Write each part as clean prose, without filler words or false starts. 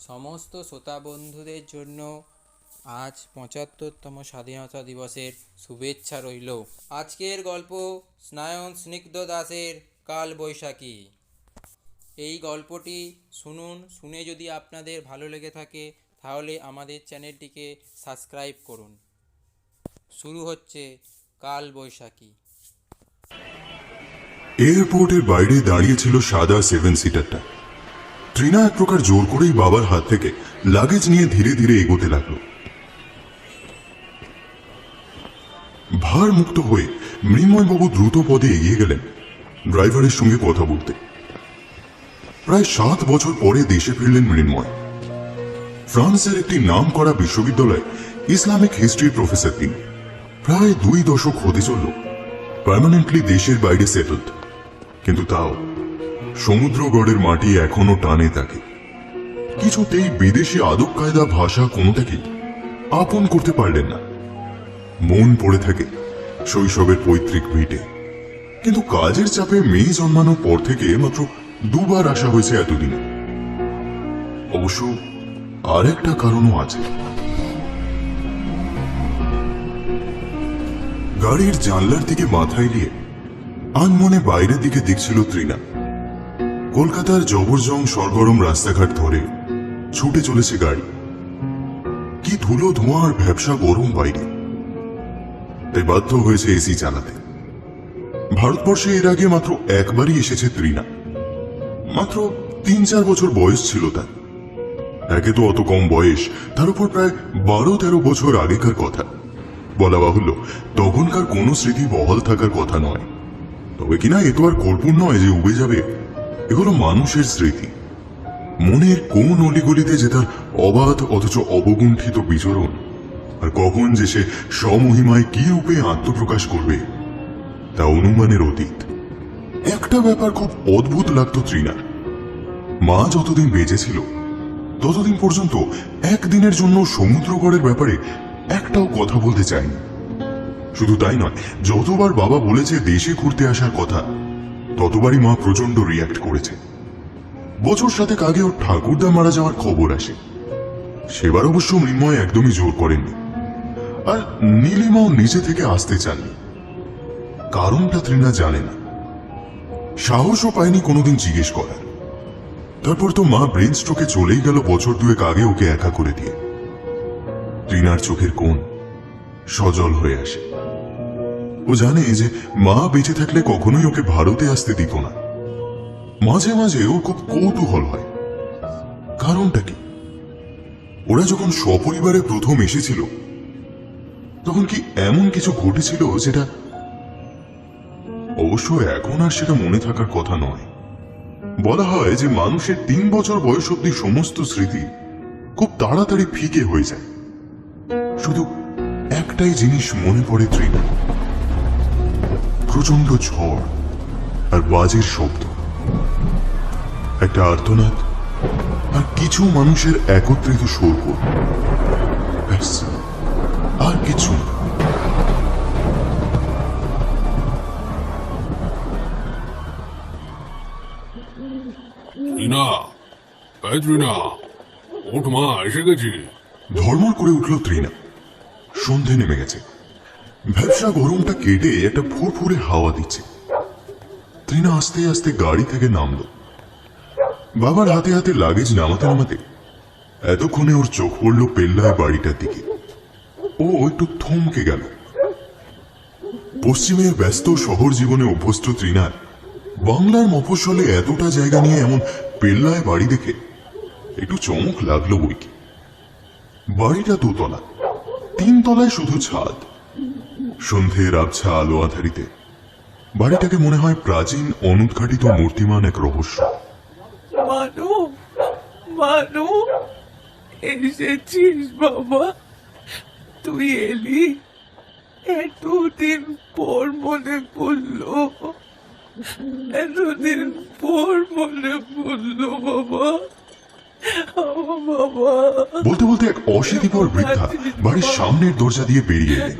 সমস্ত শ্রোতা বন্ধুদের জন্য আজ ৭৫তম স্বাধীনতা দিবসের শুভেচ্ছা রইল। আজকের গল্প স্নায়ন স্নিগ্ধ দাসের কালবৈশাখী। এই গল্পটি শুনুন, শুনে যদি আপনাদের ভালো লেগে থাকে তাহলে আমাদের চ্যানেলটিকে সাবস্ক্রাইব করুন। শুরু হচ্ছে কালবৈশাখী। এয়ারপোর্টের বাইরে দাঁড়িয়ে ছিল সাদা 7 সিটারটা। ট্রিনা এক প্রকার জোর করেই বাবার হাত থেকে লাগেজ নিয়ে ধীরে ধীরে এগোতে লাগলো। ভার মুক্ত হয়ে মৃন্ময়বাবু দ্রুত পদে এগিয়ে গেলেন ড্রাইভারের সঙ্গে কথা বলতে। প্রায় 7 বছর পরে দেশে ফিরলেন মৃন্ময়। ফ্রান্সের একটি নামকরা বিশ্ববিদ্যালয়ে ইসলামিক হিস্ট্রির প্রফেসর তিনি। প্রায় 2 দশক হতে চলল পার্মানেন্টলি দেশের বাইরে সেটেলড, কিন্তু তাও সমুদ্রগড়ের মাটি এখনো টানে তাকে। কিছুতেই বিদেশি আদব কায়দা ভাষা কোনোটাকেই আপন করতে পারলেন না। মন পড়ে থাকে শৈশবের পৈতৃক ভিটে, কিন্তু কাজের চাপে মেয়ে জন্মানোর পর থেকে মাত্র 2 বার আসা হয়েছে এতদিনে। অবশ্য আরেকটা কারণও আছে। গাড়ির জানলার দিকে মাথা এলিয়ে আনমনে বাইরের দিকে দেখছিল তৃণা। কলকাতার জবরজং সরগরম রাস্তাঘাট ধরে ছুটে চলেছে গাড়ি। কি ধুলো ধোঁয়া আর ভ্যাপসা গরম বাইরে, তাই বাধ্য হয়েছে এসি চালাতে। ভারতবর্ষে এর আগে মাত্র একবারই এসেছে তৃণা। মাত্র 3-4 বছর বয়স ছিল তার। একে তো অত কম বয়স, তার উপর প্রায় 12-13 বছর আগেকার কথা। বলা বাহুল্য তখনকার কোনো স্মৃতি বহাল থাকার কথা নয়। তবে কিনা এ তো আর কর্পূর নয় যে উবে যাবে। এগুলো মানুষের স্মৃতি, মনের কোন অলিগলিতে যে তার অবাধ অথচ অবগুণ্ঠিত বিচরণ, আর কখন যে সে স্বমহিমায় কি রূপে আত্মপ্রকাশ করবে তা অনুমানের অতীত। একটা ব্যাপার খুব অদ্ভুত লাগতো তৃণার। মা যতদিন বেঁচে ছিল ততদিন পর্যন্ত একদিনের জন্য সমুদ্রগড়ের ব্যাপারে একটাও কথা বলতে চায়নি। শুধু তাই নয়, যতবার বাবা বলেছে দেশে ঘুরতে আসার কথা ততবারই মা প্রচন্ড রিয়াক্ট করেছে। বছর 7 আগে ওর ঠাকুরদা মারা যাওয়ার খবর আসে। সেবার অবশ্য মৃন্ময় একদমই জোর করেননি, আর নীলিমাও নিজে থেকে আসতে চাননি। কারণটা তৃণা জানে না, সাহসও পায়নি কোনোদিন জিজ্ঞেস করার। তারপর তো মা ব্রেন স্ট্রোকে চলেই গেল বছর 2 আগে ওকে একা করে দিয়ে। তৃণার চোখের কোণ সজল হয়ে আসে। ও জানে যে মা বেঁচে থাকলে কখনোই ওকে ভারতে আসতে দিত না। মাঝে মাঝে ওর খুব কৌতূহল হয়, কারণটা কি? ওরা যখন সপরিবারে প্রথম এসেছিল তখন কি এমন কিছু ঘটেছিল যেটা, অবশ্য এখন আর সেটা মনে থাকার কথা নয়। বলা হয় যে মানুষের 3 বছর বয়স অব্দি সমস্ত স্মৃতি খুব তাড়াতাড়ি ফিকে হয়ে যায়। শুধু একটাই জিনিস মনে পড়ে তৃণা, প্রচন্ড ঝড় আর বাজের শব্দ, একটা আর্তনাদ আর কিছু মানুষের একত্রিত শোরগোল, ব্যাস আর কিছু না। ওঠ মা, এসে গেছি। ধর্মর করে উঠল তৃণা। সন্ধে নেমে গেছে। ভ্যাপসা গরমটা কেটে একটা ফুরফুরে হাওয়া দিচ্ছে। তৃণা আস্তে আস্তে গাড়ি থেকে নামল। বাবার হাতে হাতে লাগেজ নামাতে নামাতে এতক্ষণে ওর চোখ পড়ল পেল্লায় বাড়িটার দিকে। ও একটু থমকে গেল। পশ্চিমের ব্যস্ত শহর জীবনে অভ্যস্ত তৃণার বাংলার মফস্বলে এতটা জায়গা নিয়ে এমন পেল্লায় বাড়ি দেখে একটু চমক লাগলো বইকি। বাড়িটা 2 তলা, 3 তলায় শুধু ছাদ। সন্ধ্যের আবছা আলো আধারিতে বাড়িটাকে মনে হয় প্রাচীন অনুদ্ঘাটিত মূর্তিমান এক রহস্য। মানু, মানু, এসেছিস বাবা? তুই এলি? এতদিন পর মনে পড়লো, এতদিন পর মনে পড়লো বাবা। বলতে বলতে এক অশীতিপর বৃদ্ধা বাড়ির সামনের দরজা দিয়ে বেরিয়ে এলেন।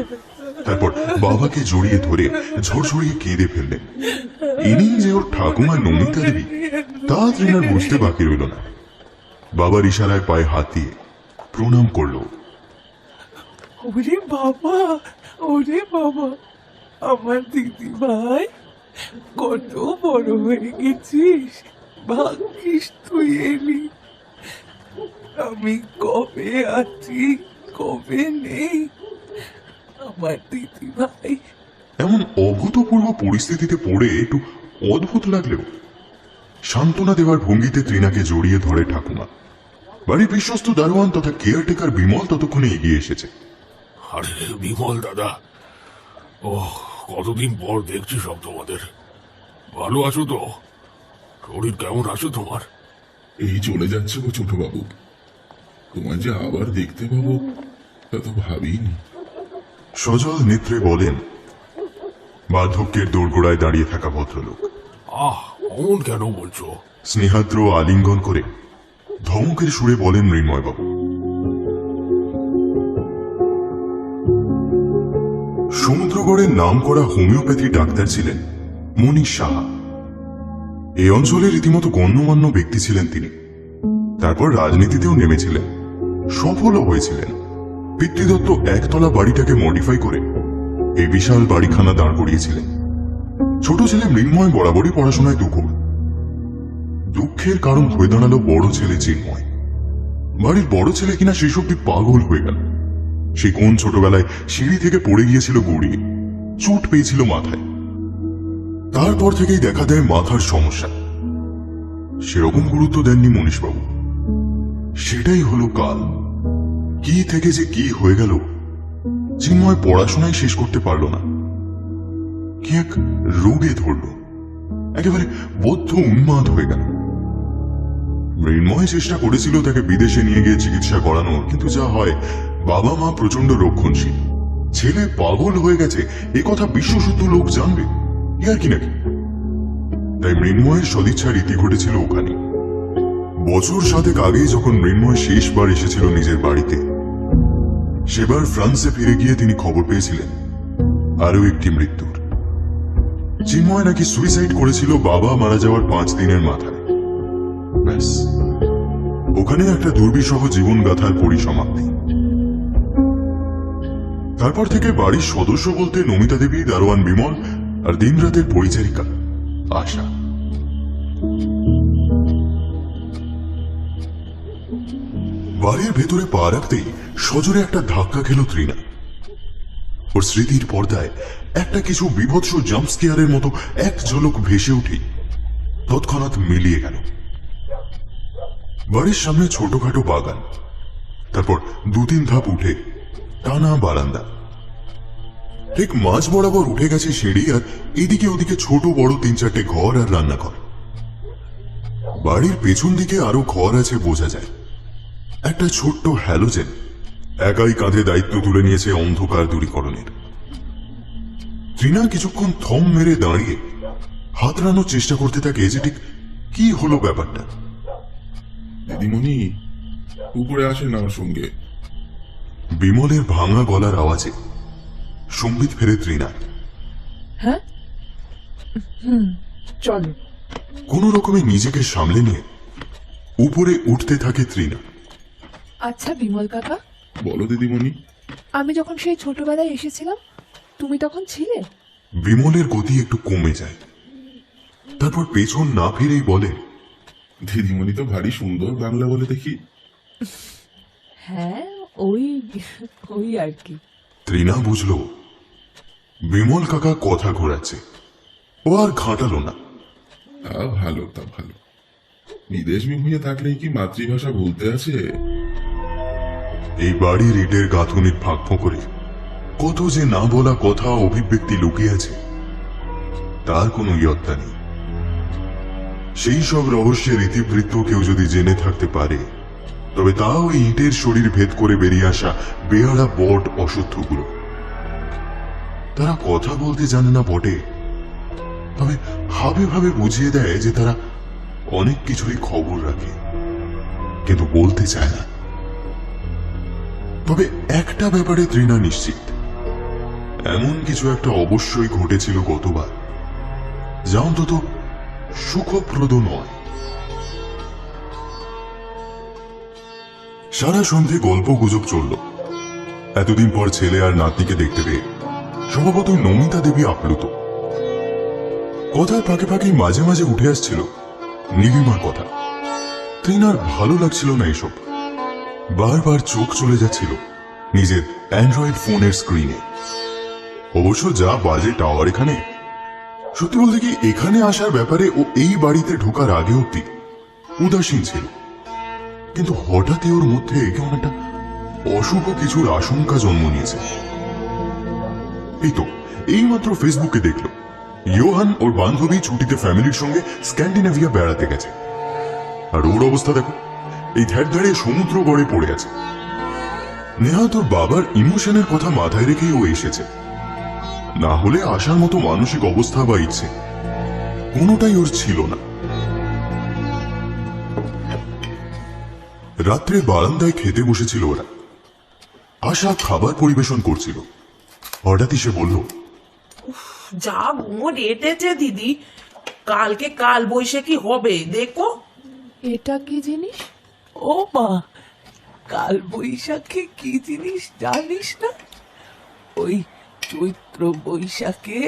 তারপর বাবাকে জড়িয়ে ধরে ঝরঝরিয়ে কেঁদে ফেললেন। ইনি যে ওর ঠাকুমা নমিতা দেবী তা তৃণার বুঝতে বাকি রইল না। বাবার ইশারায় পায়ে হাত দিয়ে প্রণাম করলো। ওরে বাবা, ওরে বাবা, আমার দিদি ভাই, কত বড় হয়ে গেছিস, ভাগ্যিস তুই এলি। আমি কবে আছি কবে নেই, আমার দিদি ভাই। এমন অভূতপূর্ব পরিস্থিতিতে পড়ে একটু অদ্ভুত লাগলেও সান্ত্বনা দেওয়ার ভঙ্গিতে তৃণাকে জড়িয়ে ধরে ঠাকুমা। বাড়ির বিশ্বস্ত দারোয়ান তথা কেয়ারটেকার বিমল ততক্ষণে এগিয়ে এসেছে। আরে বিমল দাদা, ও কতদিন পর দেখছি সব তোমাদের। ভালো আছো তো? শরীর কেমন আছে তোমার? এই চলে যাচ্ছে গো ছোট বাবু, তোমায় যে আবার দেখতে পাবো তা তো ভাবিনি। সজল নেত্রে বলেন বার্ধক্যের দোরগোড়ায় দাঁড়িয়ে থাকা ভদ্রলোক। অমন কেন বলছো? স্নেহাদ্র আলিঙ্গন করে ধমকের সুরে বলেন মৃন্ময়বাবু। সমুদ্রগড়ের নাম করা হোমিওপ্যাথি ডাক্তার ছিলেন মনীষ সাহা। এই অঞ্চলের রীতিমতো গণ্যমান্য ব্যক্তি ছিলেন তিনি। তারপর রাজনীতিতেও নেমেছিলেন, সফলও হয়েছিলেন। পিতৃদত্ত একতলা বাড়িটাকে মডিফাই করে এই বিশাল বাড়িখানা দাঁড় করিয়েছিলেন। ছোট ছেলে মৃন্ময় বরাবরই পড়াশোনায় দুপুর। দুঃখের কারণ হয়ে দাঁড়ালো বড় ছেলে চিন্ময়। বাড়ির বড় ছেলে কিনা শেষ অব্দি পাগল হয়ে গেল। সে কোন ছোটবেলায় সিঁড়ি থেকে পড়ে গিয়েছিল গড়িয়ে, চোট পেয়েছিল মাথায়। তারপর থেকেই দেখা দেয় মাথার সমস্যা। সেরকম গুরুত্ব দেননি মনীষবাবু। সেটাই হলো কাল। কি থেকে যে কি হয়ে গেল, চিন্ময় পড়াশোনায় শেষ করতে পারল না। কি এক রোগে ধরল, একেবারে বদ্ধ উন্মাদ হয়ে গেল। মৃন্ময় চেষ্টা করেছিল তাকে বিদেশে নিয়ে গিয়ে চিকিৎসা করানোর, কিন্তু যা হয়, বাবা মা প্রচন্ড রক্ষণশীল। ছেলে পাগল হয়ে গেছে এ কথা বিশ্বসুদ্ধ লোক জানবে আর কি নাকি। তাই মৃন্ময়ের সদিচ্ছার রীতি ঘটেছিল ওখানে। বছর 7 আগে যখন মৃন্ময় শেষবার এসেছিল নিজের বাড়িতে, সেবার ফ্রান্সে ফিরে গিয়ে তিনি খবর পেয়েছিলেন আরো একটি মৃত্যুর। চিন্ময় নাকি সুইসাইড করেছিল বাবা মারা যাওয়ার 5 দিনের মাথায়। ব্যাস, ওখানে একটা দুর্বিষহ জীবনগাথার পরিসমাপ্তি। তারপর থেকে বাড়ির সদস্য বলতে নমিতা দেবী, দারোয়ান বিমল আর দিনরাতের পরিচারিকা আশা। বাড়ির ভেতরে পা রাখতেই সজোরে একটা ধাক্কা খেল তৃণা। ওর স্মৃতির পর্দায় একটা কিছু বিভৎস জাম্পস্কেয়ারের মতো এক ঝলক ভেসে উঠেই তৎক্ষণাৎ মিলিয়ে গেল। বাড়ির সামনে ছোটখাটো বাগান, তারপর 2-3 ধাপ উঠে টানা বারান্দা। ঠিক মাঝ বরাবর উঠে গেছে সিঁড়ি, আর এদিকে ওদিকে ছোট বড় 3-4টে ঘর আর রান্নাঘর। বাড়ির পেছন দিকে আরো ঘর আছে বোঝা যায়। একটা ছোট্ট হ্যালোজেন একাই কাঁধে দায়িত্ব তুলে নিয়েছে অন্ধকার দূরীকরণের। তৃণা কিছুক্ষণ থম মেরে দাঁড়িয়ে হাতড়ানোর চেষ্টা করতে থাকে যে ঠিক কি হলো ব্যাপারটা। দিদিমণি, উপরে আসেন আমার সঙ্গে। বিমলের ভাঙা গলার আওয়াজে সম্বিত ফেরে তৃণা। হ্যাঁ, চলো। কোন রকমে নিজেকে সামলে নিয়ে উপরে উঠতে থাকে তৃণা। আচ্ছা বিমল কাকা, বলো দিদিমণি। আমি যখন সেই ছোটবেলায় এসেছিলাম, তুমি তখন ছিলে? বিমলের গতি একটু কমে যায়, তারপর পেছন না ফিরেই বলে, দিদিমণি তো ভারী সুন্দর বাংলা বলে দেখি। হ্যাঁ, ওই ওই আর কি। তৃণা বুঝল বিমল কাকা কথা ঘোরাচ্ছে। ও আর ঘাঁটালো না। তা ভালো, তা ভালো। বিদেশ বিভূঁইয়ে থাকলেই কি মাতৃভাষা বলতে আছে? এই বাড়ির ইটের গাঁথুনির ফাঁক ফোকরে কত যে না বলা কথা অভিব্যক্তি লুকিয়ে আছে তার কোনো ইয়ত্তা নেই। সেই সব রহস্যের ইতিবৃত্ত কেউ যদি জেনে থাকতে পারে, তবে তা ওই ইটের শরীর ভেদ করে বেরিয়ে আসা বেয়াড়া বট অসত্যগুলো। তারা কথা বলতে জানে না বটে, তবে ভাবে ভাবে বুঝিয়ে দেয় যে তারা অনেক কিছুই খবর রাখে, কিন্তু বলতে চায় না। তবে একটা ব্যাপারে তৃণা নিশ্চিত, এমন কিছু একটা অবশ্যই ঘটেছিল গতবার, যা অন্তত সুখপ্রদ নয়। সারা সন্ধে গল্প গুজব চলল। এতদিন পর ছেলে আর নাতনিকে দেখতে পেয়ে স্বভাবতই নমিতা দেবী আপ্লুত। কথার ফাঁকে ফাঁকেই মাঝে মাঝে উঠে আসছিল নীলিমার কথা। তৃণার ভালো লাগছিল না এসব। বারবার চোখ চলে যাচ্ছিল নিজের অ্যান্ড্রয়েড ফোনের স্ক্রিনে। অবশ্য যা বাজে টাওয়ার এখানে, সত্যি বলতে কি এখানে আসার ব্যাপারে ও এই বাড়িতে ঢোকার আগে অব্দি উদাসীন ছিল। কিন্তু হঠাৎই ওর মধ্যে কেমন একটা অশুভ কিছুর আশঙ্কা জন্ম নিয়েছে। এই তো এইমাত্র ফেসবুকে দেখলো ইয়োহান ওর বান্ধবী ছুটিতে ফ্যামিলির সঙ্গে স্ক্যান্ডিনেভিয়া বেড়াতে গেছে। আর ওর অবস্থা দেখো, এই ধ্যার ধারে সমুদ্র গড়ে পড়ে আছে। নেহা তোর বাবার ইমোশনের কথা মাথায় রেখেই ও এসেছে, না হলে আসার মতো মানসিক অবস্থা বা ইচ্ছে কোনোটাই ওর ছিল না। রাত্রে বারান্দায় খেতে বসেছিল ওরা। আশা খাবার পরিবেশন করছিল। হঠাৎই সে বলল, যা গুমর এটেছে দিদি, কালকে কাল বৈশাখী হবে দেখো। এটা কি জিনিস? ও মা, কাল বৈশাখী কি জিনিস জানিস না? ওই চৈত্র বৈশাখে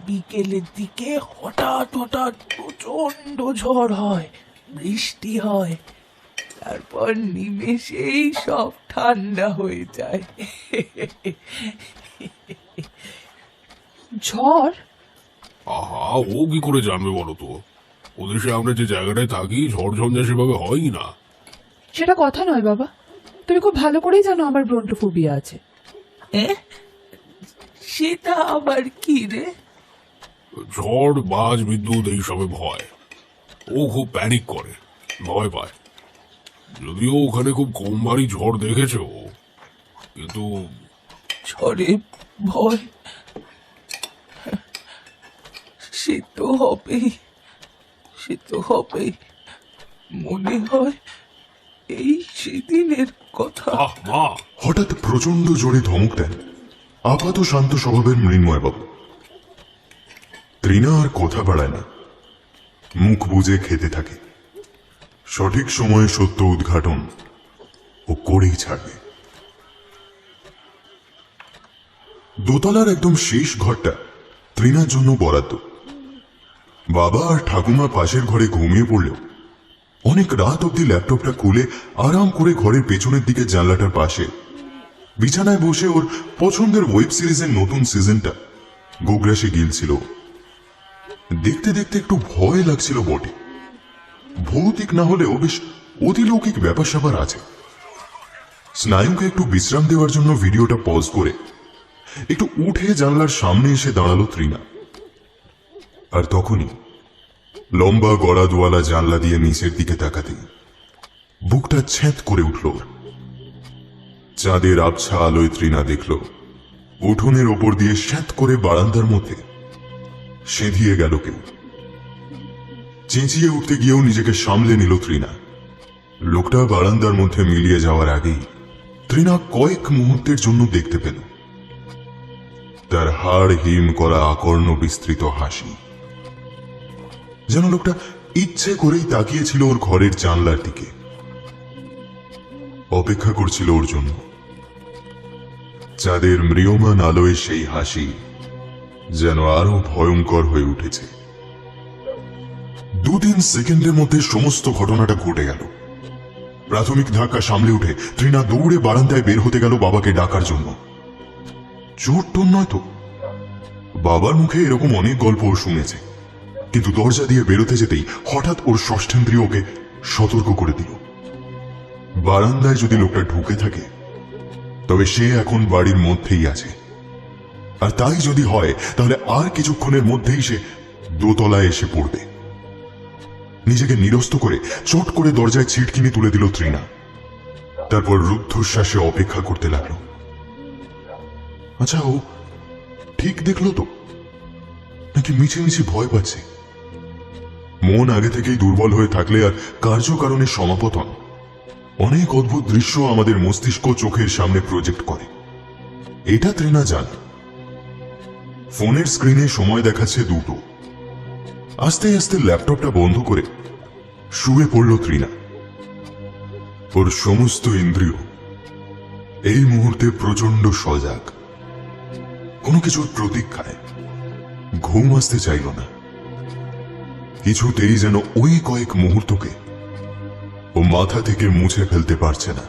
বিকেলের দিকে হঠাৎ হঠাৎ প্রচন্ড ঝড় হয়, বৃষ্টি হয়, তারপর নিমেষেই সব ঠান্ডা হয়ে যায়। ঝড়? আহা, ও কি করে জানবে বলো তো? ওদেশে আমরা যে জায়গাটায় থাকি ঝড় ঝঞ্ঝা সেভাবে হয়ই না। সেটা কথা নয় বাবা, তুমি খুব ভালো করেই জানো আমার ব্রন্টোফোবিয়া আছে। সেটা আবার কি রে? ঝড় বাজ বিদ্যুৎ এইসবে ভয়। ও খুব প্যানিক করে, ভয় পায়। যদিও ওখানে খুব কম বারই ঝড় দেখেছে ও, কিন্তু ঝড়ে ভয় সে তো হবেই, সে তো হবেই। মনে হয় এই সেদিনের কথা। আহ মা, হঠাৎ প্রচন্ড জোরে ধমক দেন আপাত শান্ত স্বভাবের মৃন্ময় বাবু। তৃণা আর কথা বাড়ায় না, মুখ বুজে খেতে থাকে। সঠিক সময়ে সত্য উদ্ঘাটন ও করেই ছাড়বে। দোতলার একদম শেষ ঘরটা তৃণার জন্য বরাদ্দ। বাবা আর ঠাকুমা পাশের ঘরে ঘুমিয়ে পড়লেও অনেক রাত অব্দি ল্যাপটপটা খুলে আরাম করে ঘরের পেছনের দিকে জানলাটার পাশে বিছানায় বসে ওর পছন্দের ওয়েব সিরিজের নতুন সিজনটা গোগ্রাসে গিলছিল। দেখতে দেখতে একটু ভয় লাগছিল বটে। ভৌতিক না হলেও বেশ অতিলৌকিক ব্যাপার স্যাপার আছে। স্নায়ুকে একটু বিশ্রাম দেওয়ার জন্য ভিডিওটা পজ করে একটু উঠে জানলার সামনে এসে দাঁড়ালো তৃণা। আর তখনই লম্বা গড়া দোয়ালা জানলা দিয়ে নিচের দিকে তাকাতেই বুকটা ছ্যাঁত করে উঠল। চাঁদের আবছা আলোয় তৃণা দেখল উঠোনের ওপর দিয়ে স্যাঁত করে বারান্দার মধ্যে সেঁধিয়ে গেল কেউ। চেঁচিয়ে উঠতে গিয়েও নিজেকে সামলে নিল তৃণা। লোকটা বারান্দার মধ্যে মিলিয়ে যাওয়ার আগেই তৃণা কয়েক মুহূর্তের জন্য দেখতে পেল তার হাড় হিম করা আকর্ণ বিস্তৃত হাসি। যেন লোকটা ইচ্ছে করেই তাকিয়েছিল ওর ঘরের জানলার দিকে, অপেক্ষা করছিল ওর জন্য। চাঁদের ম্রিয়মান আলোয় সেই হাসি যেন আরো ভয়ঙ্কর হয়ে উঠেছে। 2-3 সেকেন্ডের মধ্যে সমস্ত ঘটনাটা ঘটে গেল। প্রাথমিক ধাক্কা সামলে উঠে তৃণা দৌড়ে বারান্দায় বের হতে গেল বাবাকে ডাকার জন্য। চোর টোর নয় তো, বাবার মুখে এরকম অনেক গল্প ও শুনেছে, কিন্তু দরজা দিয়ে বেরোতে যেতেই হঠাৎ ওর ষষ্ঠেন্দ্রিয় ওকে সতর্ক করে দিল। বারান্দায় যদি লোকটা ঢুকে থাকে তবে সে এখন বাড়ির মধ্যেই আছে, আর তাই যদি হয় তাহলে আর কিছুক্ষণের মধ্যেই সে দোতলায় এসে পড়বে। নিজেকে নিরস্ত করে চট করে দরজায় ছিটকিনি তুলে দিল তৃণা। তারপর রুদ্ধশ্বাসে অপেক্ষা করতে লাগলো। আচ্ছা, ও ঠিক দেখলো তো, নাকি মিছে মিছে ভয় পাচ্ছে? মন আগে থেকেই দুর্বল হয়ে থাকলে আর কার্যকারণের সমাপতন অনেক অদ্ভুত দৃশ্য আমাদের মস্তিষ্ক চোখের সামনে প্রজেক্ট করে, এটা তৃণা জানে। ফোনের স্ক্রিনে সময় দেখাচ্ছে 2টো। আস্তে আস্তে ল্যাপটপটা বন্ধ করে শুয়ে পড়ল তৃণা। ওর সমস্ত ইন্দ্রিয় এই মুহূর্তে প্রচন্ড সজাগ, কোনো কিছুর প্রতীক্ষায়। ঘুম আসতে চাইল না, কিছুতেই যেন ওই কয়েক মুহূর্তকে ও মাথা থেকে মুছে ফেলতে পারছে না।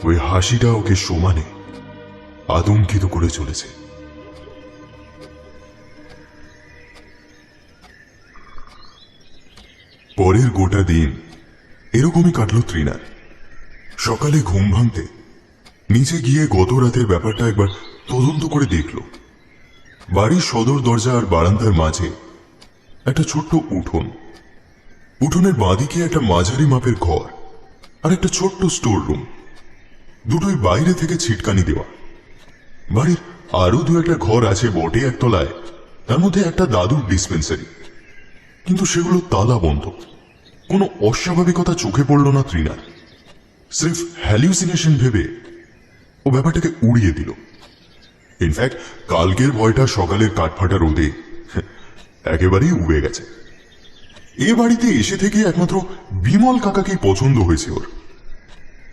ওই হাসিটা ওকে সমানে আতঙ্কিত করে চলেছে। পরের গোটা দিন এরকমই কাটলো তৃণার। সকালে ঘুম ভাঙতে নিচে গিয়ে গত রাতের ব্যাপারটা একবার তদন্ত করে দেখল। বাড়ির সদর দরজা আর বারান্দার মাঝে একটা ছোট্ট উঠোন, উঠোনের বাঁদিকে একটা মাঝারি মাপের ঘর আর একটা ছোট্ট স্টোর রুম, দুটোই বাইরে থেকে ছিটকানি দেওয়া। বাড়ির আরো দু একটা ঘর আছে বটে একতলায়, তার মধ্যে একটা দাদুর ডিসপেন্সারি, কিন্তু সেগুলো তালা বন্ধ। কোনো অস্বাভাবিকতা চোখে পড়ল না তৃণার। সির্ফ হ্যালিউসিনেশন ভেবে ও ব্যাপারটাকে উড়িয়ে দিল। ইনফ্যাক্ট কালকের ভয়টা সকালের কাঠফাটা রোদে একেবারেই উড়ে গেছে। এ বাড়িতে এসে থেকে একমাত্র বিমল কাকাকেই পছন্দ হয়েছে ওর।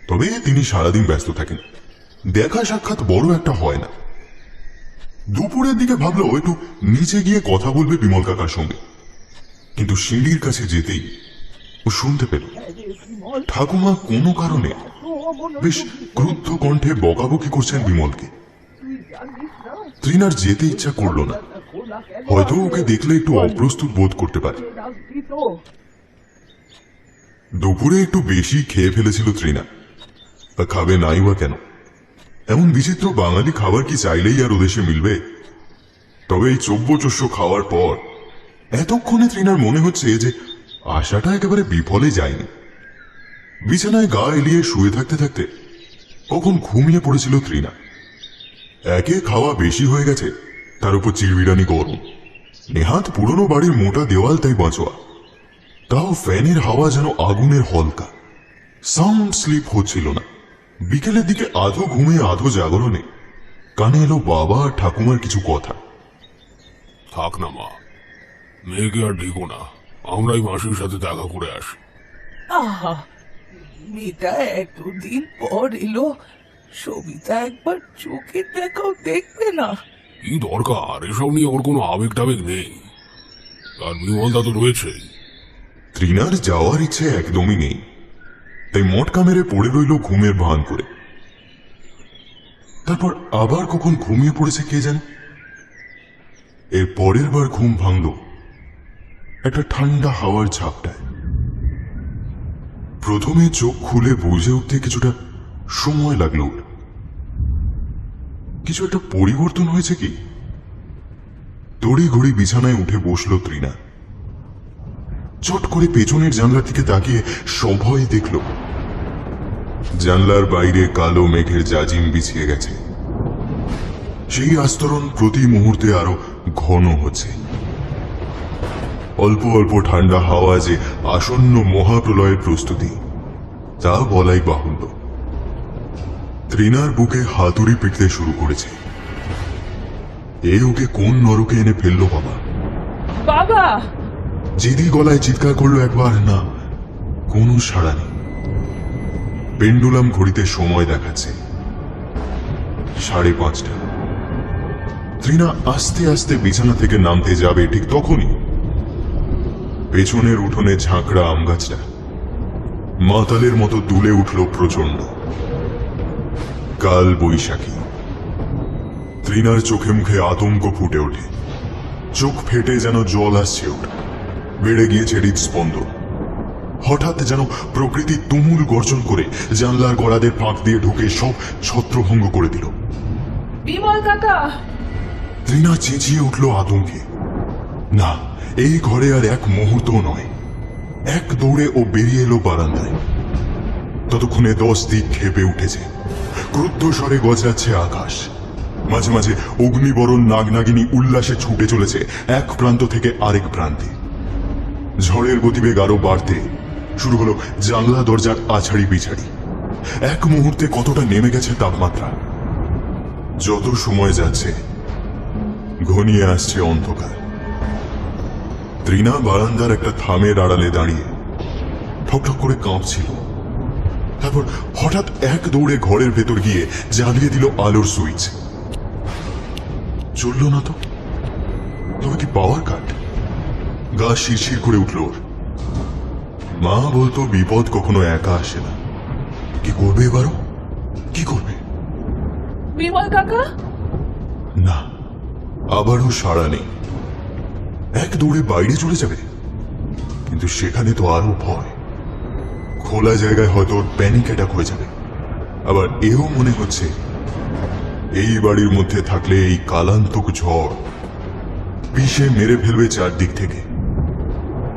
তবে তিনি সারাদিন ব্যস্ত থাকেন, দেখা সাক্ষাৎ বড় একটা হয় না। দুপুরের দিকে ভাবলো একটু নিচে গিয়ে কথা বলবে বিমল কাকার সঙ্গে, কিন্তু সিঁড়ির কাছে যেতেই ও শুনতে পেল ঠাকুমা কোনো কারণে বেশ ক্রুদ্ধ কণ্ঠে বকাবকি করছেন বিমলকে। তৃণার যেতে ইচ্ছা করল না, হয়তো ওকে দেখলে একটু অপ্রস্তুত বোধ করতে পারে। দুপুরে একটু বেশি খেয়ে ফেলেছিল তৃণা, খাবে নাই বা কেন? এমন বিচিত্র বাঙালি খাবার কি চাইলেই আর ওদেশে মিলবে? তবে এই চব্য-চস্য খাওয়ার পর এতক্ষণে তৃণার মনে হচ্ছে যে আশাটা একেবারে বিফলে যায়নি। বিছানায় গা এলিয়ে শুয়ে থাকতে থাকতে কখন ঘুমিয়ে পড়েছিল তৃণা। একে খাওয়া বেশি হয়ে গেছে, তার উপর চিড়বিড়ানি গরম, নেহাত পুরনো বাড়ির মোটা দেওয়াল তাই বাঁচোয়া, তাও ফ্যানের হাওয়া যেন আগুনের হলকা। সাউন্ড স্লিপ হচ্ছিল না। বিকেলের দিকে আধো ঘুমে আধো জাগরণে কানে এলো বাবা আর ঠাকুমার কিছু কথা। থাক না মা, মেয়েকে আর ডেকো না, আমরাই মাসির সাথে দেখা করে আসি। আহা, মেয়েটা এতদিন পর এলো, সবিতা একবার চোখের দেখাও দেখবে না? কি দরকার, এসব নিয়ে ওর কোনো আবেগ টাবেগ নেই, আর বিমলদা তো রয়েছেই। তৃণার যাওয়ার ইচ্ছে একদমই নেই, তাই মটকা মেরে পড়ে রইল ঘুমের ভান করে। তারপর আবার কখন ঘুমিয়ে পড়েছে কে জানে। এর পরের বার ঘুম ভাঙল একটা ঠান্ডা হাওয়ার ঝাপটায়। প্রথমে চোখ খুলে বুঝে উঠতে কিছুটা সময় লাগলো। কিছু একটা পরিবর্তন হয়েছে কি? তড়িঘড়ি বিছানায় উঠে বসল তৃণা। চট করে পেছনের জানলার দিকে তাকিয়ে সভয় দেখল জানলার বাইরে কালো মেঘের জাজিম বিছিয়ে গেছে। সেই আস্তরণ প্রতি মুহূর্তে আরো ঘন হচ্ছে। অল্প অল্প ঠান্ডা হাওয়া যে আসন্ন মহাপ্রলয়ের প্রস্তুতি, তা বলাই বাহুল্য। তৃণার বুকে হাতুড়ি পিটতে শুরু করেছে। এ ওকে কোন নরকে এনে ফেললো বাবা? বাবা! জেদি গলায় চিৎকার করলো একবার, না কোনো সাড়া নেই। পেন্ডুলাম ঘড়িতে সময় দেখাচ্ছে 5:30। তৃণা আস্তে আস্তে বিছানা থেকে নামতে যাবে, ঠিক তখনই পেছনের উঠোনে ঝাঁকড়া আম গাছটা মাতালের মতো দুলে উঠল প্রচন্ড। কাল বৈশাখী। তৃণার চোখে মুখে আতঙ্ক ফুটে ওঠে, চোখ ফেটে যেন জল আসছে ওর, বেড়ে গিয়েছে হৃদস্পন্দন। হঠাৎ যেন প্রকৃতি তুমুল গর্জন করে জানলার গড়াদের ফাঁক দিয়ে ঢুকে সব ছত্রভঙ্গ করে দিল। বিমল কাকা! তৃণা চেঁচিয়ে উঠল আতঙ্কে। না, এই ঘরে আর এক মুহূর্ত নয়। এক দৌড়ে ও বেরিয়ে এলো বারান্দায়। ততক্ষণে 10 দিক খেপে উঠেছে, ক্রুদ্ধ স্বরে গজরাচ্ছে আকাশ। মাঝে মাঝে অগ্নিবরণ নাগনাগিনী উল্লাসে ছুটে চলেছে এক প্রান্ত থেকে আরেক প্রান্তে। ঝড়ের গতিবেগ আরো বাড়তে শুরু হলো জানলা দরজার আছাড়ি বিছাড়ি। এক মুহূর্তে কতটা নেমে গেছে তাপমাত্রা। যত সময় যাচ্ছে ঘনিয়ে আসছে অন্ধকার। তৃণা বারান্দার একটা থামের আড়ালে দাঁড়িয়ে ঠকঠক করে কাঁপছিল। তারপর হঠাৎ এক দৌড়ে ঘরের ভেতর গিয়ে জ্বালিয়ে দিল আলোর সুইচ। চলল না তো, তবে কি পাওয়ার কাট? গা শিরশির করে উঠল ওর। মা বলতো বিপদ কখনো একা আসে না। কি করবে এবারও? কি করবে? বিমল কাকা, না, আবারও সাড়া নেই। এক দৌড়ে বাইরে চলে যাবে, কিন্তু সেখানে তো আরো ভয়। খোলা জায়গায় হয়তো ওর প্যানিক অ্যাটাক হয়ে যাবে। আবার এও মনে হচ্ছে এই বাড়ির মধ্যে থাকলে এই কালান্তক ঝড় পিষে মেরে ফেলবে চারদিক থেকে।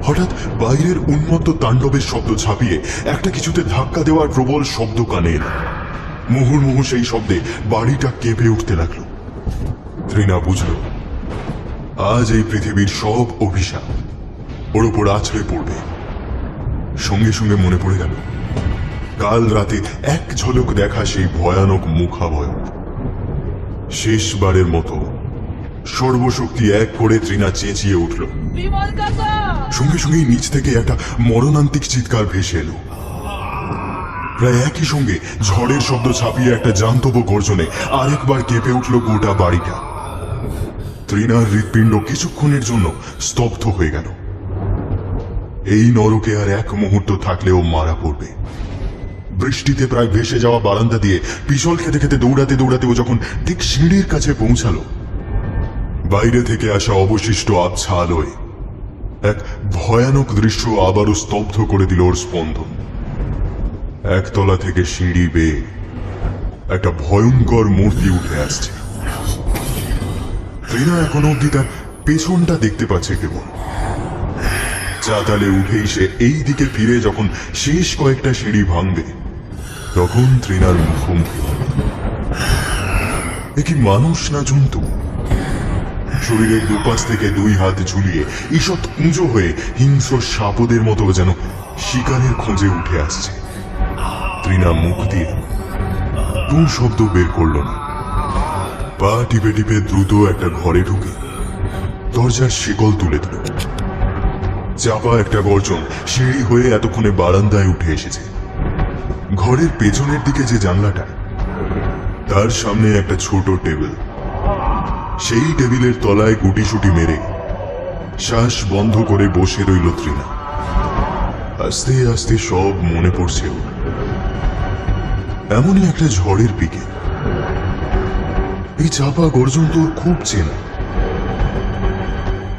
হঠাৎ বাইরের উন্মত্ত তাণ্ডবের শব্দ ছাপিয়ে একটা কিছুতে ধাক্কা দেওয়ার প্রবল শব্দ কানে এলো। মুহুর্মুহু সেই শব্দে বাড়িটা কেঁপে উঠতে লাগলো। তৃণা বুঝল আজ এই পৃথিবীর সব অভিশাপ ওর উপর আছড়ে পড়বে। সঙ্গে সঙ্গে মনে পড়ে গেল কাল রাতে এক ঝলক দেখা সেই ভয়ানক মুখাবয়ব। শেষবারের মতো সর্বশক্তি এক করে তৃণা চেঁচিয়ে উঠল। বিমল কাকা! সঙ্গে সঙ্গেই নিচ থেকে একটা মরণান্তিক চিৎকার ভেসে এলো। প্রায় একই সঙ্গে ঝড়ের শব্দ ছাপিয়ে একটা জান্তব গর্জনে আরেকবার কেঁপে উঠল গোটা বাড়িটা। তৃণার হৃৎপিণ্ড কিছুক্ষণের জন্য স্তব্ধ হয়ে গেল। এই নরকে আর এক মুহূর্ত থাকলেও মারা পড়বে। বৃষ্টিতে প্রায় ভেসে যাওয়া বারান্দা দিয়ে পিছল খেতে খেতে দৌড়াতে দৌড়াতে ও যখন ঠিক সিঁড়ির কাছে পৌঁছালো, বাইরে থেকে আসা অবশিষ্ট আবছা আলোয় এক ভয়ানক দৃশ্য আবারও স্তব্ধ করে দিল ওর স্পন্দন। একতলা থেকে সিঁড়ি বেয়ে একটা ভয়ঙ্কর মূর্তি উঠে আসছে। তৃণা এখনো অব্দি তার পেছনটা দেখতে পাচ্ছে কেবল। চাতালে উঠেই সে এই দিকে ফিরে যখন শেষ কয়েকটা সিঁড়ি ভাঙবে, তখন তৃণার মুখোমুখি। এ কি মানুষ না জন্তু? শরীরের দুপাশ থেকে দুই হাত ঝুলিয়ে ঈষৎ কুঁজো হয়ে হিংস্র সাপদের মতো যেন শিকারের খোঁজে উঠে আসছে। তৃণা মুখ দিয়ে টু শব্দ বের করল না। পা টিপে টিপে দ্রুত একটা ঘরে ঢুকে দরজার শিকল তুলে দিল। চাপা একটা গর্জন সিঁড়ি হয়ে এতক্ষণে বারান্দায় উঠে এসেছে। ঘরের পেছনের দিকে যে জানলাটা, তার সামনে একটা ছোট টেবিল। সেই টেবিলের তলায় গুটিসুটি মেরে শ্বাস বন্ধ করে বসে রইল তৃণা। আস্তে আস্তে সব মনে পড়ছে ওর। এমনই একটা ঝড়ের পিকে এই চাপা গর্জন তোর খুব চেনা।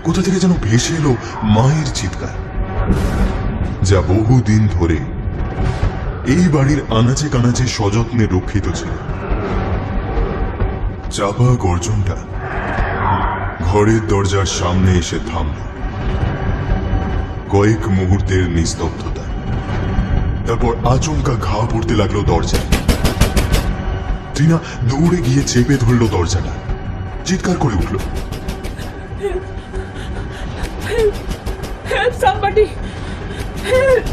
কোথা থেকে যেন ভেসে এলো মায়ের চিৎকার, যা বহুদিন ধরে এই বাড়ির আনাচে কানাচে সযত্নে রক্ষিত ছিল। চাপা গর্জনটা ঘরের দরজার সামনে এসে থামল। কয়েক মুহূর্তের নিস্তব্ধতা, তারপর আচমকা ঘা পড়তে লাগলো দরজায়। তৃণা দৌড়ে গিয়ে চেপে ধরল দরজাটা, চিৎকার করে উঠল, Help somebody! Help!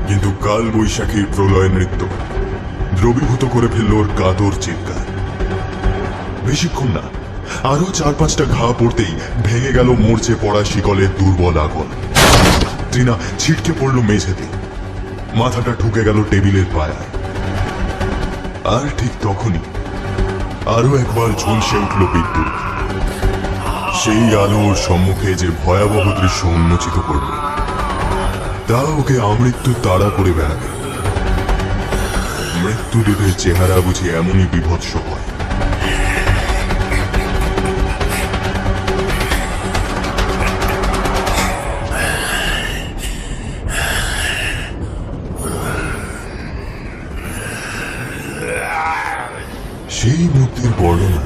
কিন্তু কাল বৈশাখীর প্রলয় নৃত্য দ্রবীভূত করে ফেলল ওর কাতর চিৎকার। বেশিক্ষণ না, আরো 4-5টা ঘা পড়তেই ভেঙে গেল মরচে পড়া শিকলের দুর্বল আগুন। তৃণা ছিটকে পড়ল মেঝেতে, মাথাটা ঢুকে গেল টেবিলের পায়ায়। আর ঠিক তখনই আরো একবার ঝলসে উঠল বিদ্যুৎ। সেই আলোর সম্মুখে যে ভয়াবহ দৃশ্য উন্মোচিত করবে, তা ওকে আমৃত্যু তাড়া করে বেড়াবে। মৃত্যুদেবের চেহারা বুঝি এমনই বিভৎস হয়। সেই মূর্তির বর্ণনা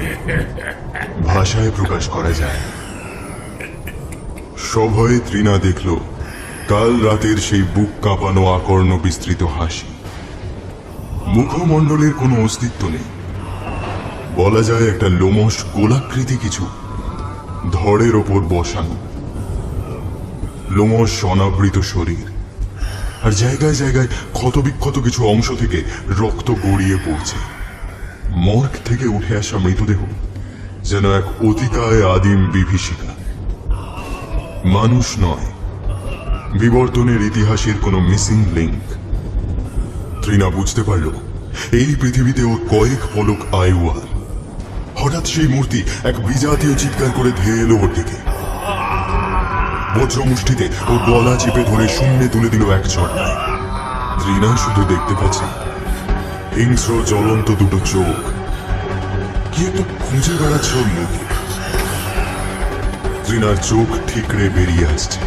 ভাষায় প্রকাশ করা যায়। সভয়ে তৃণা দেখল কাল রাতের সেই বুক কাঁপানো আকর্ণ বিস্তৃত হাসি। মুখমণ্ডলের কোনো অস্তিত্ব নেই, বলা যায় একটা লোমশ গোলাকৃতি কিছু ধড়ের ওপর বসানো। লোমশ অনাবৃত শরীর, আর জায়গায় জায়গায় ক্ষতবিক্ষত কিছু অংশ থেকে রক্ত গড়িয়ে পড়ছে। মর্গ থেকে উঠে আসা মৃতদেহ যেন এক অতিকায় আদিম বিভীষিকা। মানুষ নয়, বিবর্তনের ইতিহাসের কোনো মিসিং লিঙ্ক। ত্রিনা বুঝতে পারল এই পৃথিবীতে ওর কয়েক পলক আয়ু আর। হঠাৎ সেই মূর্তি এক বিজাতীয় চিৎকার করে ধেয়ে এলো ওর দিকে। বজ্র মুষ্টিতে ওর গলা চেপে ধরে শূন্যে তুলে দিল এক ঝটকায়। ত্রিনা শুধু দেখতে পাচ্ছে হিংস্র জ্বলন্ত দুটো চোখ, কি একটা খুঁজে বেড়াচ্ছে ওর মুখে। ত্রিনার চোখ ঠিকরে বেরিয়ে আসছে,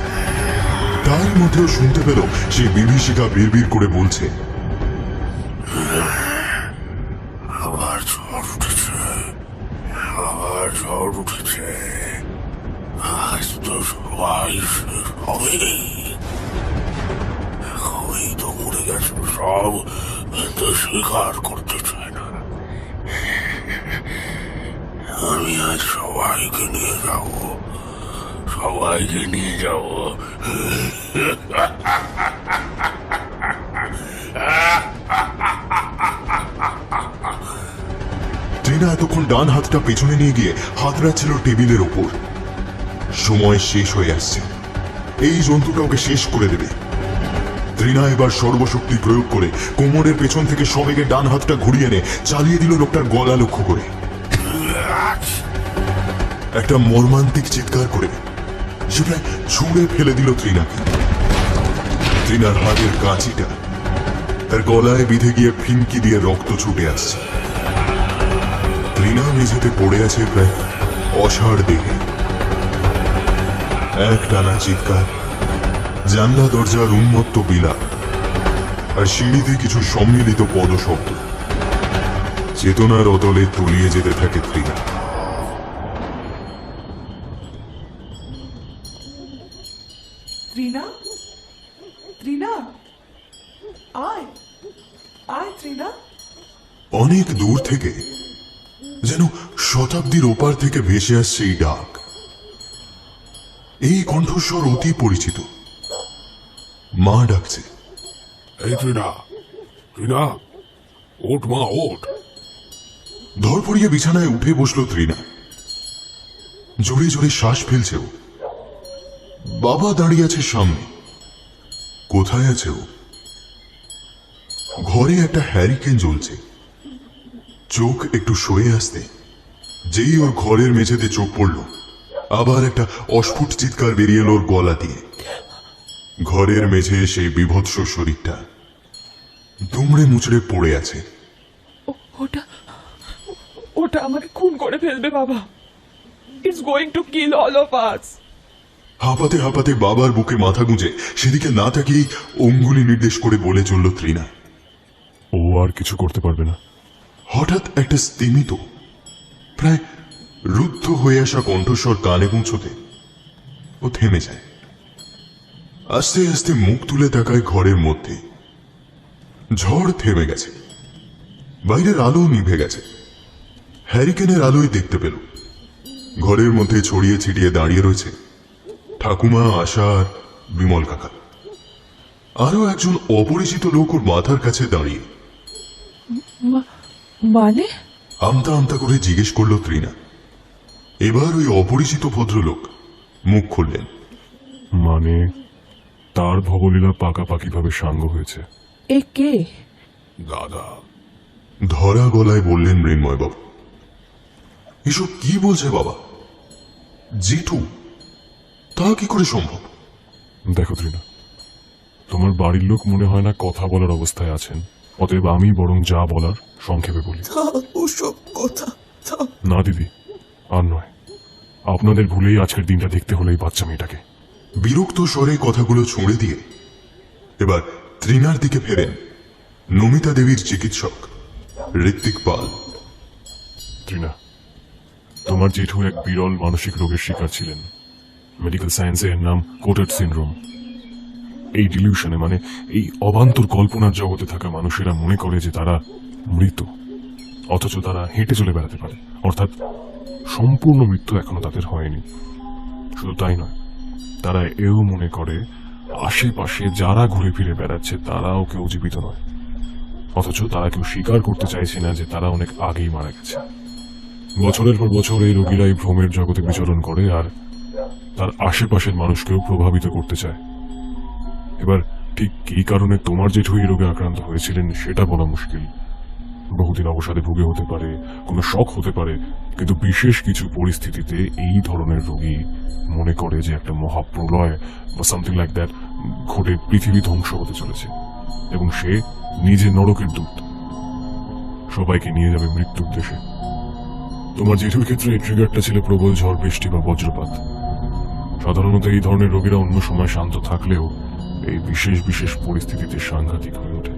তার মধ্যেও শুনতে পেল সেই বিভীষিকা বিড়বিড় করে বলছে, আবার ঝড় উঠেছে, আবার ঝড় উঠেছে, আজ তো সবাই শেষ হবে। ওই তো মরে গেছে সব, কিন্তু স্বীকার করতে চায় না। আমি আজ সবাইকে নিয়ে যাব, সবাইকে নিয়ে যাব। ত্রিনা এতক্ষণ ডান হাতটা পেছনে নিয়ে গিয়ে হাত রাখছিল টেবিলের ওপর। সময় শেষ হয়ে আসছে, এই জন্তুটা ওকে শেষ করে দেবে। ত্রিনা এবার সর্বশক্তি প্রয়োগ করে কোমরের পেছন থেকে সবেগে ডান হাতটা ঘুরিয়ে এনে চালিয়ে দিল লোকটার গলা লক্ষ্য করে। একটা মর্মান্তিক চিৎকার করে সে প্রায় ছুঁড়ে ফেলে দিল ত্রিনাকে। ত্রিনার হাতের কাঁচিটা তার গলায় বিঁধে গিয়ে ফিনকি দিয়ে রক্ত ছুটে আসছে। ত্রিনা মেঝেতে পড়ে আছে প্রায় অসাড় দেহে। এক টানা চিৎকার, জানলা দরজার উন্মত্ত বিলাপ, আর সিঁড়িতে কিছু সম্মিলিত পদশব্দ। চেতনার অতলে তলিয়ে যেতে থাকে ত্রিনা। ত্রিনা, ত্রিনা, আয় আয় ত্রিনা। অনেক দূর থেকে যেন শতাব্দীর ওপার থেকে ভেসে আসছে এই ডাক। এই কণ্ঠস্বর অতি পরিচিত, মা ডাকছে। এই ত্রিনা, ত্রিনা, ওঠ মা, ওঠ। ধরপড়িয়ে বিছানায় উঠে বসলো ত্রিনা। জোরে জোরে শ্বাস ফেলছে ও। বাবা দাঁড়িয়ে আছে সামনে। কোথায় আছে ও? ঘরে একটা হ্যারিকেন জ্বলছে। চোখ একটু সয়ে আসতে যেই ওর ঘরের মেঝেতে চোখ পড়ল, আবার একটা অস্ফুট চিৎকার বেরিয়ে এলো ওর গলা দিয়ে। ঘরের মেঝে সেই বিভৎস শরীরটা দুমড়ে মুচড়ে পড়ে আছে। ওটা ওটা আমাকে খুন করে ফেলবে বাবা। It's going to kill all of us. হাঁপাতে হাঁপাতে বাবার বুকে মাথা গুঁজে সেদিকে না তাকিয়েই অঙ্গুলি নির্দেশ করে বলে চলল ত্রিনা। ও আর কিছু করতে পারবে না। হঠাৎ একটা স্তিমিত, প্রায় রুদ্ধ হয়ে আসা কণ্ঠস্বর কানে পৌঁছতে ও থেমে যায়। আস্তে আস্তে মুখ তুলে তাকায় ঘরের মধ্যে। ঝড় থেমে গেছে, বাইরের আলো নিভে গেছে। হ্যারিকেনের আলোয় দেখতে পেল ঘরের মধ্যে ছড়িয়ে ছিটিয়ে দাঁড়িয়ে রয়েছে ঠাকুমা, আশা আর বিমল কাকা। আরো একজন অপরিচিত লোক ওর মাথার কাছে দাঁড়িয়ে। মানে আমতা আমতা করে জিজ্ঞেস করলো ত্রিনা। এবার ওই অপরিচিত ভদ্রলোক মুখ খুললেন। মানে তার ভবলীলা পাকাপাকি ভাবে সাঙ্গ হয়েছে। এ কে? দাদা। ধরা গলায় বললেন মৃন্ময় বাবু। এসব কি বলছে বাবা? জেঠু? তা কি করে সম্ভব? দেখো ত্রিনা, তোমার বাড়ির লোক মনে হয় না কথা বলার অবস্থায় আছেন, অতএব আমি বরং যা বলার সংক্ষেপে বলি। ওসব কথা না দিদি, আর নয়। আপনাদের ভুলেই আজকের দিনটা দেখতে হলো এই বাচ্চা মেয়েটাকে। বিরক্ত স্বরে কথাগুলো ছুঁড়ে দিয়ে এবার ত্রিনার দিকে ফেরেন নমিতা দেবীর চিকিৎসক ঋত্বিক পাল। ত্রিনা, তোমার জেঠু এক বিরল মানসিক রোগের শিকার ছিলেন। মেডিকেল সায়েন্সে এর নাম কোটেড সিনড্রোম। এই ডিলিউশনে, মানে এই অবান্তর কল্পনার জগতে থাকা মানুষেরা মনে করে যে তারা মৃত, অথচ তারা হেঁটে চলে বেড়াতে পারে। অর্থাৎ সম্পূর্ণ মৃত্যু এখনো তাদের হয়নি। শুধু তাই নয়, তারা এও মনে করে আশেপাশে যারা ঘুরে ফিরে বেড়াচ্ছে তারাও কেউ জীবিত নয়, অথচ তারা কেউ স্বীকার করতে চাইছে না যে তারা অনেক আগেই মারা গেছে। বছরের পর বছর এই রোগীরা এই ভ্রমের জগতে বিচরণ করে আর তার আশেপাশের মানুষকেও প্রভাবিত করতে চায়। এবার ঠিক কী কারণে তোমার জেঠু এই রোগে আক্রান্ত হয়েছিলেন সেটা বলা মুশকিল। বহুদিন অবসাদে ভুগে হতে পারে, কোনো শখ হতে পারে, কিন্তু বিশেষ কিছু পরিস্থিতিতে এই ধরনের রোগী মনে করে যে একটা মহাপ্রলয় বা সামথিং লাইক দ্যাট ঘটে, পৃথিবী ধ্বংস হতে চলেছে এবং সে নিজে নরকের দূত, সবাইকে নিয়ে যাবে মৃত্যুর দেশে। তোমার জেঠুর ক্ষেত্রে এই ট্রিগারটা ছিল প্রবল ঝড় বৃষ্টি বা বজ্রপাত। সাধারণত এই ধরনের রোগীরা অন্য সময় শান্ত থাকলেও এই বিশেষ বিশেষ পরিস্থিতিতে সাংঘাতিক হয়ে ওঠে।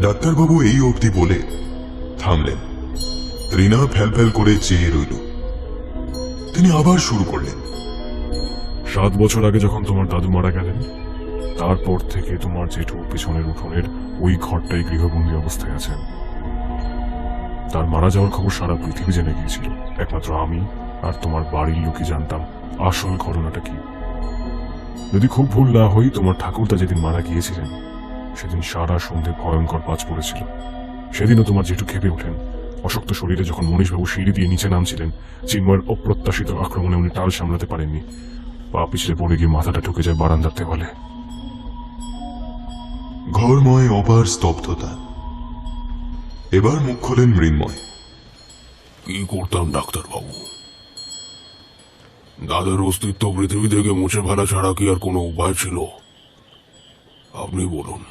ডাক্তারবাবু এই অবধি বলে থামলেন। তৃণা ফ্যাল ফ্যাল করে চেয়ে রইল। তিনি আবার শুরু করলেন। 7 বছর আগে যখন তোমার দাদু মারা গেলেন, তারপর থেকে তোমার জেঠু পিছনের উঠোনের ওই ঘরটাই গৃহবন্দী অবস্থায় আছেন। তার মারা যাওয়ার খবর সারা পৃথিবী জেনে গিয়েছিল। একমাত্র আমি আর তোমার বাড়ির লোকই জানতাম আসল ঘটনাটা কি। যদি খুব ভুল না হই, তোমার ঠাকুরদা যেদিন মারা গিয়েছিলেন সেদিন সারা সন্ধে ভয়ঙ্কর বাজ পড়েছিল। সেদিনও তোমার জেঠু খেপে ওঠেন। অশক্ত শরীরে যখন মনীশবাবু সিঁড়ি দিয়ে নিচে নামছিলেন, চিন্ময়ের অপ্রত্যাশিত আক্রমণে উনি টাল সামলাতে পারেননি। পা পিছলে পড়ে গিয়ে মাথাটা ঢুকে যায় বারান্দার দেওয়ালে। ঘরময় অপার স্তব্ধতা। এবার মুখ খোলেন মৃন্ময়। কি করতাম ডাক্তারবাবু? দাদার অস্তিত্ব পৃথিবী থেকে মুছে ফেলা ছাড়া কি আর কোনো উপায় ছিল? আপনি বলুন।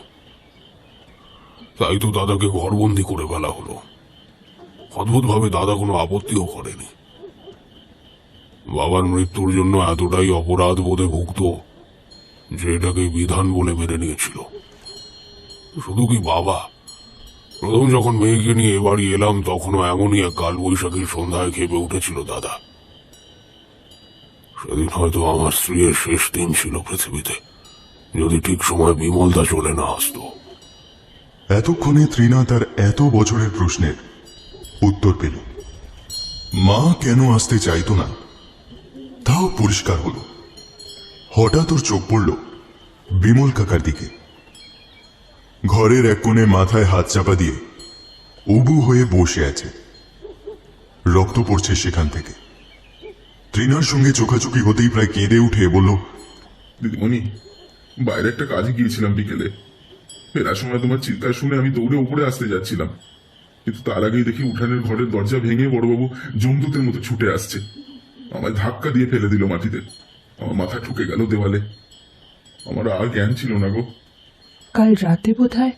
তাই তো দাদাকে ঘরবন্দি করে ফেলা হলো। অদ্ভুতভাবে দাদা কোনো আপত্তিও করেনি। বাবার মৃত্যুর জন্য এতটাই অপরাধ বোধে ভুগত যে এটাকে বিধান বলে মেনে নিয়েছিল। শুধু কি বাবা, প্রথম যখন মেয়েকে নিয়ে এ বাড়ি এলাম তখনও এমনই এক কালবৈশাখীর সন্ধ্যায় খেপে উঠেছিল দাদা। সেদিন হয়তো আমার স্ত্রীর শেষ দিন ছিল পৃথিবীতে, যদি ঠিক সময় বিমলদা চলে না আসতো। এতক্ষণে তৃণা তার এত বছরের প্রশ্নের উত্তর পেল। মা কেন আসতে চাইতো না তাও পরিষ্কার হলো। হঠাৎ ওর চোখ পড়ল বিমল কাকার দিকে। ঘরের এক কোণে মাথায় হাত চাপা দিয়ে উবু হয়ে বসে আছে। রক্ত পড়ছে সেখান থেকে। তৃণার সঙ্গে চোখাচোখি হতেই প্রায় কেঁদে উঠে বলল, দিদিমণি, বাইরে একটা কাজে গিয়েছিলাম বিকেলে। ফেরার সময় তোমার চিৎকার শুনে আমি দৌড়ে উপরে আসতে যাচ্ছিলাম, কিন্তু তার আগেই দেখি উঠানের ঘরের দরজা ভেঙে বড়বাবু জমদূতের মতো ছুটে আসছে। আমায় ধাক্কা দিয়ে ফেলে দিল মাটিতে। আমার মাথা ঠুকে গেল দেওয়ালে। আমার আর জ্ঞান ছিল না গো। কাল রাতে বোধহয়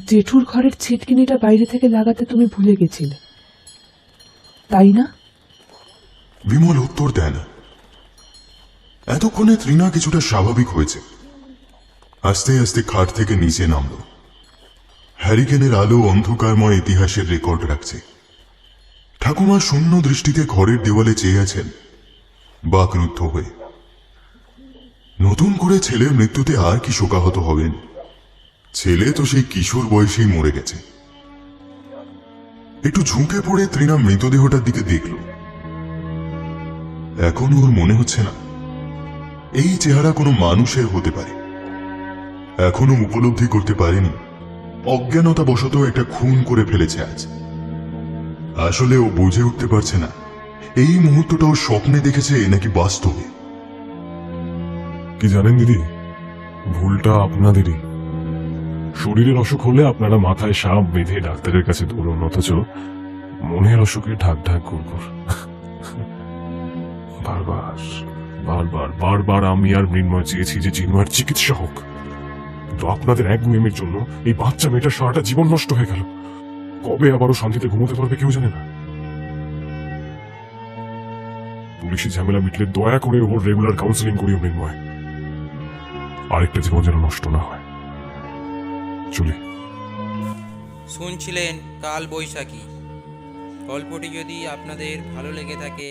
জেঠুর ঘরের ছিটকিনিটা বাইরে থেকে লাগাতে তুমি ভুলে গেছিলে, তাই না? বিমল উত্তর দেয় না। এতক্ষণে তৃণা কিছুটা স্বাভাবিক হয়েছে। আস্তে আস্তে খাট থেকে নিচে নামল। হ্যারিকেনের আলো অন্ধকারময় ইতিহাসের রেকর্ড রাখছে। ঠাকুমা শূন্য দৃষ্টিতে ঘরের দেওয়ালে চেয়ে আছেন, বাকরুদ্ধ হয়ে। নতুন করে ছেলের মৃত্যুতে আর কি শোকাহত হবেন? ছেলে তো সেই কিশোর বয়সেই মরে গেছে। একটু ঝুঁকে পড়ে তৃণা মৃতদেহটার দিকে দেখল। এখন ওর মনে হচ্ছে না এই চেহারা কোনো মানুষের হতে পারে। এখনো উপলব্ধি করতে পারেনি অজ্ঞানতা বশত একটা খুন করে ফেলেছে আজ। আসলে ও বুঝে উঠতে পারছে না এই মুহূর্তটাও স্বপ্নে দেখেছে নাকি বাস্তবে। কি জানেন দিদি, ভুলটা আপনাদেরই। শরীরের অসুখ হলে আপনারা মাথায় সাপ বেঁধে ডাক্তারের কাছে দৌড়ন, অথচ মনের অসুখে ঢাক ঢাক গুড়গুড়। বারবার বারবার বারবার আমি আর মৃন্ময় চেয়েছি যে চিন্ময়ের চিকিৎসা হোক, কিন্তু আপনাদের এক গুয়েমের জন্য এই বাচ্চা মেয়েটার সারাটা জীবন নষ্ট হয়ে গেল। কবে আবারও শান্তিতে ঘুমোতে পারবে কেউ জানে না। পুলিশি ঝামেলা মিটলে দয়া করে ওর রেগুলার কাউন্সিলিং করিও মৃন্ময়। আরেকটা জীবন যেন নষ্ট না হয়। চলি। শুনছিলেন কাল বৈশাখী। গল্পটি যদি আপনাদের ভালো লেগে থাকে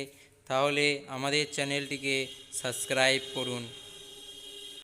তাহলে আমাদের চ্যানেলটিকে সাবস্ক্রাইব করুন।